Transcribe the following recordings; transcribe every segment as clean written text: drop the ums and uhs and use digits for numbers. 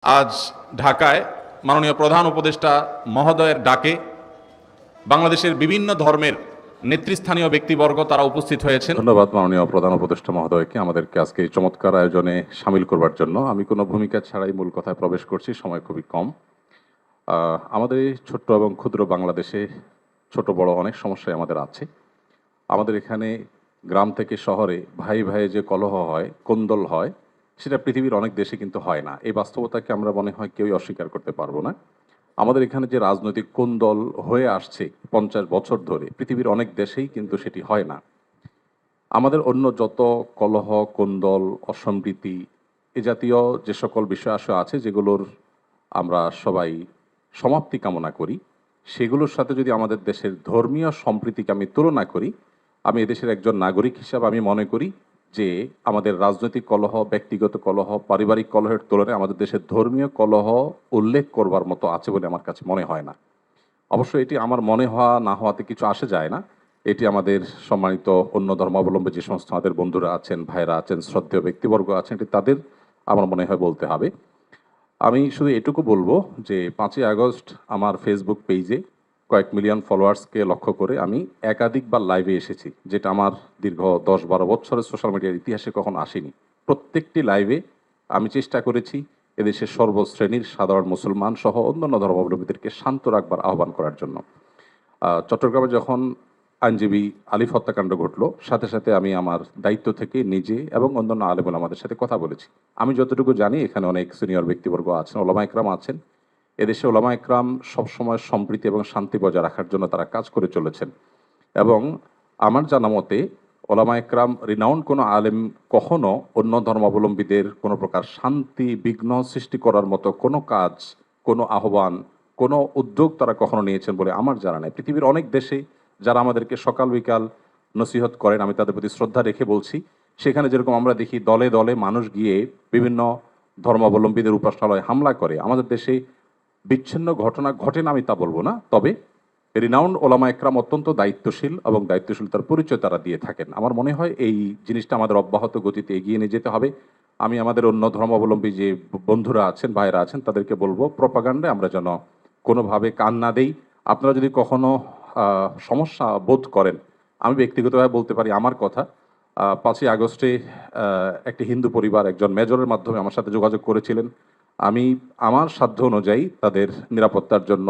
আজ ঢাকায় মাননীয় প্রধান উপদেষ্টা মহোদয়ের ডাকে বাংলাদেশের বিভিন্ন ধর্মের নেতৃস্থানীয় ব্যক্তিবর্গ তারা উপস্থিত হয়েছেন। ধন্যবাদ মাননীয় প্রধান উপদেষ্টা মহোদয়কে আমাদেরকে আজকে এই চমৎকার আয়োজনে সামিল করবার জন্য। আমি কোনো ভূমিকা ছাড়াই মূল কথায় প্রবেশ করছি, সময় খুবই কম। আমাদের এই ছোট্ট এবং ক্ষুদ্র বাংলাদেশে ছোট বড় অনেক সমস্যাই আমাদের আছে। আমাদের এখানে গ্রাম থেকে শহরে ভাই ভাইয়ে যে কলহ হয়, কোন্দল হয়, সেটা পৃথিবীর অনেক দেশে কিন্তু হয় না। এই বাস্তবতাকে আমরা মনে হয় কেউই অস্বীকার করতে পারবো না। আমাদের এখানে যে রাজনৈতিক কোন্দল হয়ে আসছে 50 বছর ধরে, পৃথিবীর অনেক দেশেই কিন্তু সেটি হয় না। আমাদের অন্য যত কলহ, কোন্দল, অসম্প্রীতি এ জাতীয় যে সকল বিষয় আছে যেগুলোর আমরা সবাই সমাপ্তি কামনা করি, সেগুলোর সাথে যদি আমাদের দেশের ধর্মীয় সম্প্রীতিকে আমি তুলনা করি, আমি এদেশের একজন নাগরিক হিসাবে আমি মনে করি যে আমাদের রাজনৈতিক কলহ, ব্যক্তিগত কলহ, পারিবারিক কলহের তুলনায় আমাদের দেশের ধর্মীয় কলহ উল্লেখ করবার মতো আছে বলে আমার কাছে মনে হয় না। অবশ্য এটি আমার মনে হওয়া না হওয়াতে কিছু আসে যায় না। এটি আমাদের সম্মানিত অন্য ধর্মাবলম্বী যে সমস্ত আমাদের বন্ধুরা আছেন, ভাইরা আছেন, শ্রদ্ধেয় ব্যক্তিবর্গ আছেন, এটি তাদের আমার মনে হয় বলতে হবে। আমি শুধু এটুকু বলবো যে 5ই আগস্ট আমার ফেসবুক পেজে কয়েক মিলিয়ন ফলোয়ার্সকে লক্ষ্য করে আমি একাধিকবার লাইভে এসেছি, যেটা আমার দীর্ঘ 10-12 বছরের সোশ্যাল মিডিয়ার ইতিহাসে কখনো আসেনি। প্রত্যেকটি লাইভে আমি চেষ্টা করেছি এদেশের সর্বশ্রেণীর সাধারণ মুসলমান সহ অন্যান্য ধর্মাবলম্বীদেরকে শান্ত রাখবার আহ্বান করার জন্য। চট্টগ্রামে যখন আইনজীবী আলিফ হত্যাকাণ্ড ঘটলো, সাথে সাথে আমি আমার দায়িত্ব থেকে নিজে এবং অন্যান্য আলেম ওলামাদের সাথে কথা বলেছি। আমি যতটুকু জানি এখানে অনেক সিনিয়র ব্যক্তিবর্গ আছেন, ওলামা একরাম আছেন। এদেশে ওলামা একরাম সবসময় সম্প্রীতি এবং শান্তি বজায় রাখার জন্য তারা কাজ করে চলেছেন। এবং আমার জানা মতে ওলামা একরাম রিনাউন্ড কোনো আলেম কখনো অন্য ধর্মাবলম্বীদের কোনো প্রকার শান্তি বিঘ্ন সৃষ্টি করার মতো কোনো কাজ, কোনো আহ্বান, কোনো উদ্যোগ তারা কখনো নিয়েছেন বলে আমার জানা নেই। পৃথিবীর অনেক দেশে যারা আমাদেরকে সকাল বিকাল নসিহত করেন, আমি তাদের প্রতি শ্রদ্ধা রেখে বলছি, সেখানে যেরকম আমরা দেখি দলে দলে মানুষ গিয়ে বিভিন্ন ধর্মাবলম্বীদের উপাসনালয়ে হামলা করে, আমাদের দেশে বিচ্ছিন্ন ঘটনা ঘটে না আমি তা বলবো না, তবে রিনাউন্ড ওলামা একরাম অত্যন্ত দায়িত্বশীল এবং দায়িত্বশীলতার পরিচয় তারা দিয়ে থাকেন। আমার মনে হয় এই জিনিসটা আমাদের অব্যাহত গতিতে এগিয়ে নিয়ে যেতে হবে। আমি আমাদের অন্য ধর্মাবলম্বী যে বন্ধুরা আছেন, ভাইরা আছেন, তাদেরকে বলবো প্রপাগান্ডায় আমরা যেন কোনোভাবে কান না দেই। আপনারা যদি কখনো সমস্যা বোধ করেন, আমি ব্যক্তিগতভাবে বলতে পারি আমার কথা। 5ই আগস্টে একটি হিন্দু পরিবার একজন মেজরের মাধ্যমে আমার সাথে যোগাযোগ করেছিলেন। আমি আমার সাধ্য অনুযায়ী তাদের নিরাপত্তার জন্য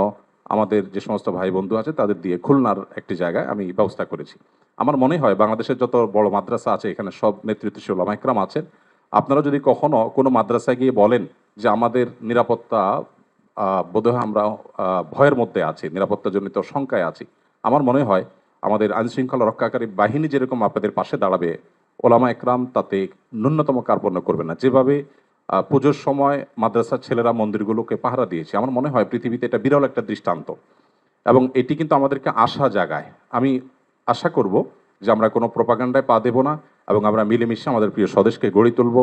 আমাদের যে সমস্ত ভাই বন্ধু আছে তাদের দিয়ে খুলনার একটি জায়গায় আমি ব্যবস্থা করেছি। আমার মনে হয় বাংলাদেশের যত বড় মাদ্রাসা আছে এখানে সব নেতৃত্বশীল ওলামা একরাম আছেন। আপনারা যদি কখনো কোনো মাদ্রাসায় গিয়ে বলেন যে আমাদের নিরাপত্তা বোধহয় আমরা ভয়ের মধ্যে আছি, নিরাপত্তাজনিত শঙ্কায় আছি, আমার মনে হয় আমাদের আইনশৃঙ্খলা রক্ষাকারী বাহিনী যেরকম আপনাদের পাশে দাঁড়াবে, ওলামা একরাম তাতে ন্যূনতম কার্পণ্য করবে না। যেভাবে পুজোর সময় মাদ্রাসার ছেলেরা মন্দিরগুলোকে পাহারা দিয়েছে, আমার মনে হয় পৃথিবীতে এটা বিরল একটা দৃষ্টান্ত এবং এটি কিন্তু আমাদেরকে আশা জাগায়। আমি আশা করব যে আমরা কোনো প্রপাগান্ডায় পা দেব না এবং আমরা মিলেমিশে আমাদের প্রিয় স্বদেশকে গড়ে তুলব।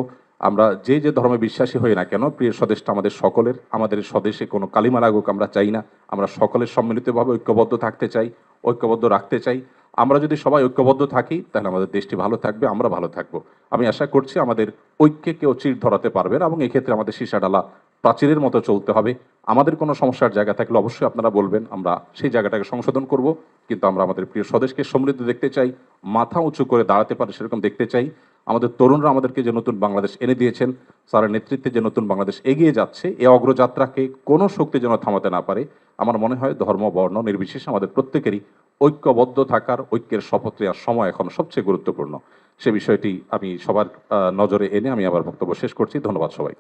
আমরা যে যে ধর্মে বিশ্বাসী হই না কেন, প্রিয় স্বদেশটা আমাদের সকলের। আমাদের স্বদেশে কোনো কালিমা লাগুক আমরা চাই না। আমরা সকলের সম্মিলিতভাবে ঐক্যবদ্ধ থাকতে চাই, ঐক্যবদ্ধ রাখতে চাই। আমরা যদি সবাই ঐক্যবদ্ধ থাকি তাহলে আমাদের দেশটি ভালো থাকবে, আমরা ভালো থাকবো। আমি আশা করছি আমাদের ঐক্যে কেউ চির ধরাতে পারবে না এবং এক্ষেত্রে আমাদের সীসাডালা প্রাচীরের মতো চলতে হবে। আমাদের কোনো সমস্যার জায়গা থাকলে অবশ্যই আপনারা বলবেন, আমরা সেই জায়গাটাকে সংশোধন করব। কিন্তু আমরা আমাদের প্রিয় স্বদেশকে সমৃদ্ধ দেখতে চাই, মাথা উঁচু করে দাঁড়াতে পারে সেরকম দেখতে চাই। আমাদের তরুণরা আমাদেরকে যে নতুন বাংলাদেশ এনে দিয়েছেন, স্যারের নেতৃত্বে যে নতুন বাংলাদেশ এগিয়ে যাচ্ছে, এই অগ্রযাত্রাকে কোনো শক্তি যেন থামাতে না পারে। আমার মনে হয় ধর্ম বর্ণ নির্বিশেষে আমাদের প্রত্যেকেরই ঐক্যবদ্ধ থাকার, ঐক্যের শপথ নেওয়ার সময় এখন সবচেয়ে গুরুত্বপূর্ণ। সে বিষয়টি আমি সবার নজরে এনে আমি আবার বক্তব্য শেষ করছি। ধন্যবাদ সবাই।